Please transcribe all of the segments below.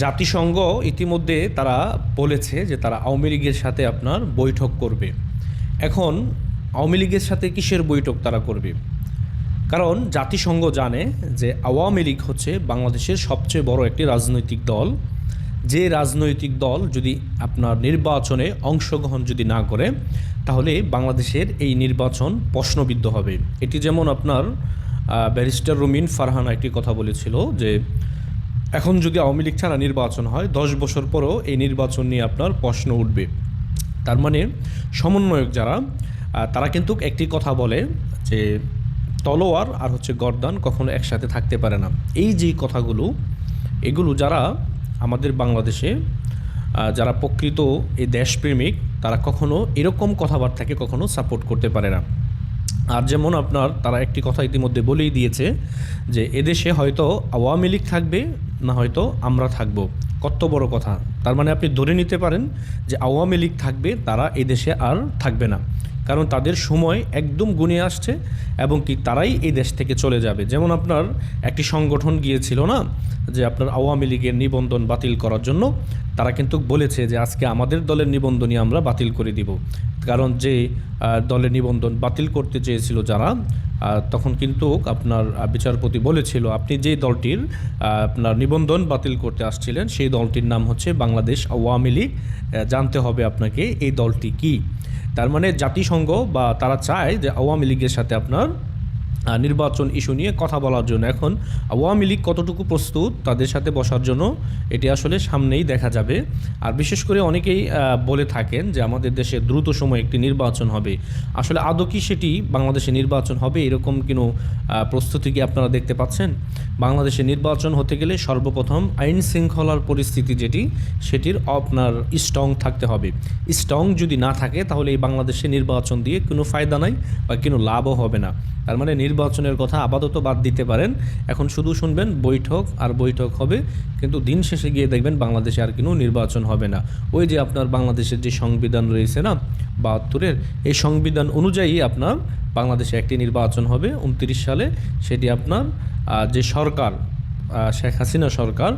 জাতিসংঘ ইতিমধ্যে তারা বলেছে যে তারা আওয়ামী লীগের সাথে আপনার বৈঠক করবে। এখন আওয়ামী লীগের সাথে কিসের বৈঠক তারা করবে? কারণ জাতিসংঘ জানে যে আওয়ামী লীগ হচ্ছে বাংলাদেশের সবচেয়ে বড় একটি রাজনৈতিক দল। যে রাজনৈতিক দল যদি আপনার নির্বাচনে অংশগ্রহণ যদি না করে, তাহলে বাংলাদেশের এই নির্বাচন প্রশ্নবিদ্ধ হবে। এটি যেমন আপনার ব্যারিস্টার রুমিন ফারহানা একটি কথা বলেছিল যে এখন যদি আওয়ামী লীগ ছাড়া নির্বাচন হয় 10 বছর পরেও এই নির্বাচন নিয়ে আপনার প্রশ্ন উঠবে। তার মানে সমন্বয়ক যারা তারা কিন্তু একটি কথা বলে যে তলোয়ার আর হচ্ছে গর্দান কখনো একসাথে থাকতে পারে না। এই যে কথাগুলো এগুলো যারা আমাদের বাংলাদেশে যারা প্রকৃত এই দেশপ্রেমিক তারা কখনো এরকম কথাবার্তাকে কখনো সাপোর্ট করতে পারে না। আর যেমন আপনার তারা একটি কথা ইতিমধ্যে বলেই দিয়েছে যে এদেশে হয়তো আওয়ামী লীগ থাকবে, না হয়তো আমরা থাকব। কত বড় কথা! তার মানে আপনি ধরে নিতে পারেন যে আওয়ামী লীগ থাকবে, তারা এদেশে আর থাকবে না, কারণ তাদের সময় একদম গুণে আসছে এবং কি তারাই এই দেশ থেকে চলে যাবে। যেমন আপনার একটি সংগঠন গিয়েছিল না যে আপনার আওয়ামী লীগের নিবন্ধন বাতিল করার জন্য, তারা কিন্তু বলেছে যে আজকে আমাদের দলের নিবন্ধনই আমরা বাতিল করে দিব। কারণ যে দলের নিবন্ধন বাতিল করতে চেয়েছিল যারা, তখন কিন্তু আপনার বিচারপতি বলেছিল আপনি যে দলটির আপনার নিবন্ধন বাতিল করতে আসছিলেন সেই দলটির নাম হচ্ছে বাংলাদেশ আওয়ামী লীগ, জানতে হবে আপনাকে এই দলটি কি। তার মানে জাতিসংঘ বা তারা চায় যে আওয়ামী লীগের সাথে আপনার নির্বাচন ইস্যু নিয়ে কথা বলার জন্য। এখন আওয়ামী লীগ কতটুকু প্রস্তুত তাদের সাথে বসার জন্য এটি আসলে সামনেই দেখা যাবে। আর বিশেষ করে অনেকেই বলে থাকেন যে আমাদের দেশে দ্রুত সময়ে একটি নির্বাচন হবে। আসলে আদৌ কি সেটি বাংলাদেশে নির্বাচন হবে এরকম কোনো প্রস্তুতি কি আপনারা দেখতে পাচ্ছেন? বাংলাদেশে নির্বাচন হতে গেলে সর্বপ্রথম আইন শৃঙ্খলার পরিস্থিতি সেটির আপনার স্ট্রং থাকতে হবে। স্ট্রং যদি না থাকে তাহলে এই বাংলাদেশে নির্বাচন দিয়ে কোনো ফায়দা নাই বা কোনো লাভও হবে না। তার মানে নির্বাচনের কথা আপাতত বাদ দিতে পারেন, এখন শুধু শুনবেন বৈঠক আর বৈঠক হবে, কিন্তু দিন শেষে গিয়ে দেখবেন বাংলাদেশে আর কোনো নির্বাচন হবে না। ওই যে আপনার বাংলাদেশের যে সংবিধান রয়েছে না 72-এর, এই সংবিধান অনুযায়ী আপনার বাংলাদেশে একটি নির্বাচন হবে 29 সালে। সেটি আপনার যে সরকার শেখ হাসিনা সরকার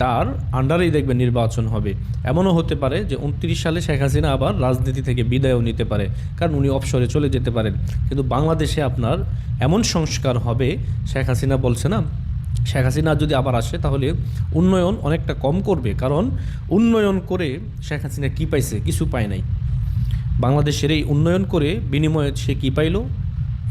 তার আন্ডারেই দেখবেন নির্বাচন হবে। এমনও হতে পারে যে 29 সালে শেখ হাসিনা আবার রাজনীতি থেকে বিদায়ও নিতে পারে, কারণ উনি অবসরে চলে যেতে পারেন। কিন্তু বাংলাদেশে আপনার এমন সংস্কার হবে, শেখ হাসিনা বলছে না, শেখ হাসিনা যদি আবার আসে তাহলে উন্নয়ন অনেকটা কম করবে। কারণ উন্নয়ন করে শেখ হাসিনা কী পাইছে? কিছু পায় নাই। বাংলাদেশের এই উন্নয়ন করে বিনিময়ে সে কী পাইল?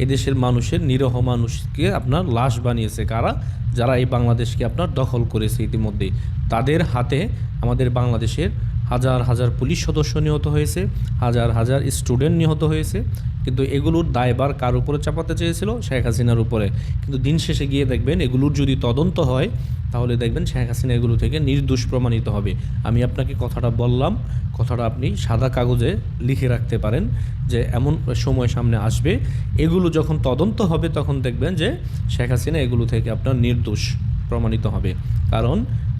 এদেশের মানুষের নিরীহ মানুষকে আপনার লাশ বানিয়েছে কারা? যারা এই বাংলাদেশকে আপনার দখল করেছে ইতিমধ্যে। তাদের হাতে আমাদের বাংলাদেশের হাজার হাজার পুলিশ সদস্য নিহত হয়েছে, হাজার হাজার স্টুডেন্ট নিহত হয়েছে। কিন্তু এগুলোর দায়ভার কার উপরে চাপাতে চেয়েছিল? শেখ হাসিনার উপরে। কিন্তু দিন শেষে গিয়ে দেখবেন এগুলোর যদি তদন্ত হয় তাহলে দেখবেন শেখ হাসিনা এগুলো থেকে নির্দোষ প্রমাণিত হবে। আমি আপনাকে কথাটা বললাম, কথাটা আপনি সাদা কাগজে লিখে রাখতে পারেন যে এমন সময় সামনে আসবে, এগুলো যখন তদন্ত হবে তখন দেখবেন যে শেখ হাসিনা এগুলো থেকে আপনার নির্দোষ প্রমাণিত হবে। কারণ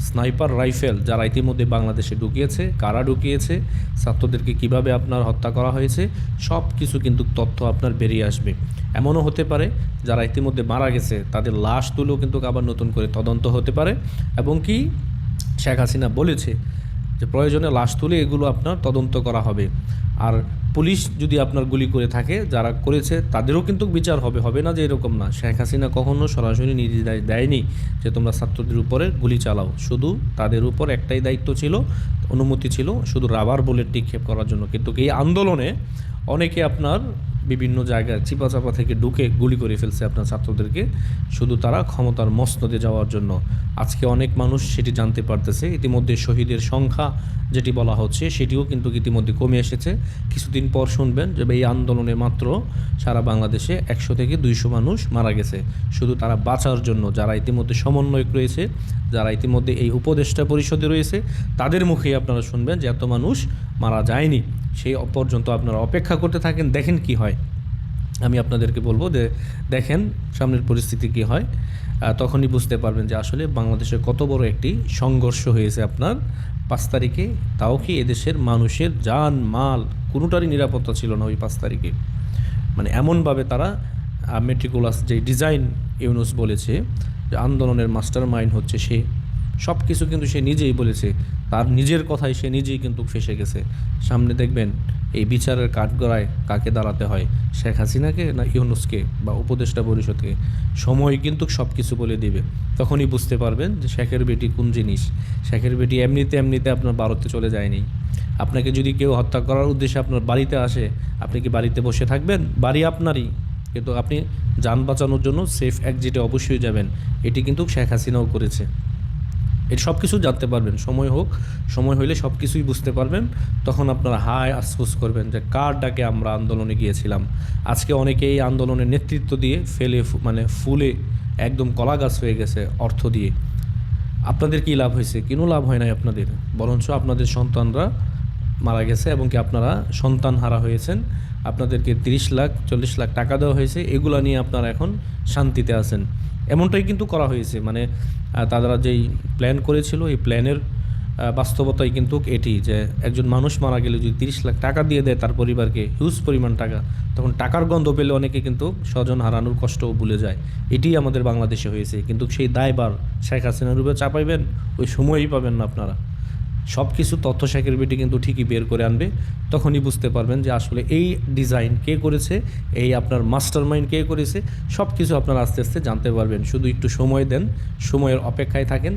স্নাইপার রাইফেল যারা ইতিমধ্যে বাংলাদেশে ঢুকিয়েছে, কারা ঢুকিয়েছে, ছাত্রদেরকে কিভাবে আপনার হত্যা করা হয়েছে, সব কিছু কিন্তু তথ্য আপনার বেরিয়ে আসবে। এমনও হতে পারে যারা ইতিমধ্যে মারা গেছে তাদের লাশ তুলেও কিন্তু আবার নতুন করে তদন্ত হতে পারে। এবং কি শেখ হাসিনা বলেছে যে প্রয়োজনে লাশ তুলে এগুলো আপনার তদন্ত করা হবে। আর পুলিশ যদি আপনার গুলি করে থাকে, যারা করেছে তাদেরও কিন্তু বিচার হবে। হবে না যে এরকম না। শেখ হাসিনা কখনো সরাসরি নির্দেশ দেয়নি যে তোমরা ছাত্রদের উপরে গুলি চালাও। শুধু তাদের উপর একটাই দায়িত্ব ছিল, অনুমতি ছিল শুধু রাবার বুলেট নিক্ষেপ করার জন্য। কিন্তু এই আন্দোলনে অনেকে আপনার বিভিন্ন জায়গায় চিপাচাপা থেকে ঢুকে গুলি করে ফেলছে আপনার ছাত্রদেরকে, শুধু তারা ক্ষমতার মসনদে যাওয়ার জন্য। আজকে অনেক মানুষ সেটি জানতে পারতেছে। ইতিমধ্যে শহীদের সংখ্যা যেটি বলা হচ্ছে সেটিও কিন্তু ইতিমধ্যে কমে এসেছে। কিছুদিন পর শুনবেন যে এই আন্দোলনে মাত্র সারা বাংলাদেশে 100 থেকে 200 মানুষ মারা গেছে, শুধু তারা বাঁচার জন্য। যারা ইতিমধ্যে সমন্বয়ক রয়েছে, যারা ইতিমধ্যে এই উপদেষ্টা পরিষদে রয়েছে, তাদের মুখেই আপনারা শুনবেন যে এত মানুষ মারা যায়নি। সেই পর্যন্ত আপনারা অপেক্ষা করতে থাকেন, দেখেন কি হয়। আমি আপনাদেরকে বলবো যে দেখেন সামনের পরিস্থিতি কি হয়, তখনই বুঝতে পারবেন যে আসলে বাংলাদেশে কত বড় একটি সংঘর্ষ হয়েছে আপনার 5 তারিখে। তাও কি এদেশের মানুষের জান মাল কোনোটারই নিরাপত্তা ছিল না ওই 5 তারিখে। মানে এমনভাবে তারা মেট্রিকুলাস যে ডিজাইন ইউনুস বলেছে যে আন্দোলনের মাস্টার মাইন্ড হচ্ছে সে, সব কিছু কিন্তু সে নিজেই বলেছে, তার নিজের কথাই সে নিজেই কিন্তু ফেঁসে গেছে। সামনে দেখবেন এই বিচারের কাঠগড়ায় কাকে দাঁড়াতে হয়, শেখ হাসিনাকে না ইউনূসকে বা উপদেষ্টা পরিষদকে। সময় কিন্তু সব কিছু বলে দিবে, তখনই বুঝতে পারবেন যে শেখের বেটি কোন জিনিস। শেখের বেটি এমনিতে এমনিতে আপনার ভারতে চলে যায়নি। আপনাকে যদি কেউ হত্যা করার উদ্দেশ্যে আপনার বাড়িতে আসে, আপনি কি বাড়িতে বসে থাকবেন? বাড়ি আপনারই, কিন্তু আপনি যান বাঁচানোর জন্য সেফ এক্সিটে অবশ্যই যাবেন। এটি কিন্তু শেখ হাসিনাও করেছে। এর সব কিছু জানতে পারবেন, সময় হোক, সময় হইলে সব কিছুই বুঝতে পারবেন। তখন আপনারা হায় আফসোস করবেন যে কার ডাকে আমরা আন্দোলনে গিয়েছিলাম। আজকে অনেকেই এই আন্দোলনের নেতৃত্ব দিয়ে মানে ফুলে একদম কলা গাছ হয়ে গেছে অর্থ দিয়ে। আপনাদের কী লাভ হয়েছে? কোনো লাভ হয় নাই আপনাদের, বরঞ্চ আপনাদের সন্তানরা মারা গেছে এবং কি আপনারা সন্তান হারা হয়েছেন। আপনাদেরকে 30 লাখ 40 লাখ টাকা দেওয়া হয়েছে, এগুলা নিয়ে আপনারা এখন শান্তিতে আছেন। এমনটাই কিন্তু করা হয়েছে, মানে তারা যেই প্ল্যান করেছিল এই প্ল্যানের বাস্তবতাই কিন্তু এটি, যে একজন মানুষ মারা গেলে যদি 30 লাখ টাকা দিয়ে দেয় তার পরিবারকে, হিউজ পরিমাণ টাকা, তখন টাকার গন্ধ পেলে অনেকে কিন্তু স্বজন হারানোর কষ্টও ভুলে যায়। এটি আমাদের বাংলাদেশে হয়েছে, কিন্তু সেই দায়ভার শেখ হাসিনার উপরে চাপাইবেন, ওই সময়ই পাবেন না আপনারা। সব কিছু তথ্য শেখের বেটি কিন্তু ঠিকই বের করে আনবে, তখনই বুঝতে পারবেন যে আসলে এই ডিজাইন কে করেছে, এই আপনার মাস্টার মাইন্ড কে করেছে। সব কিছু আপনারা আস্তে আস্তে জানতে পারবেন, শুধু একটু সময় দেন, সময়ের অপেক্ষায় থাকেন,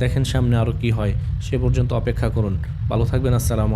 দেখেন সামনে আরও কি হয়, সে পর্যন্ত অপেক্ষা করুন। ভালো থাকবেন, আসসালামু আলাইকুম।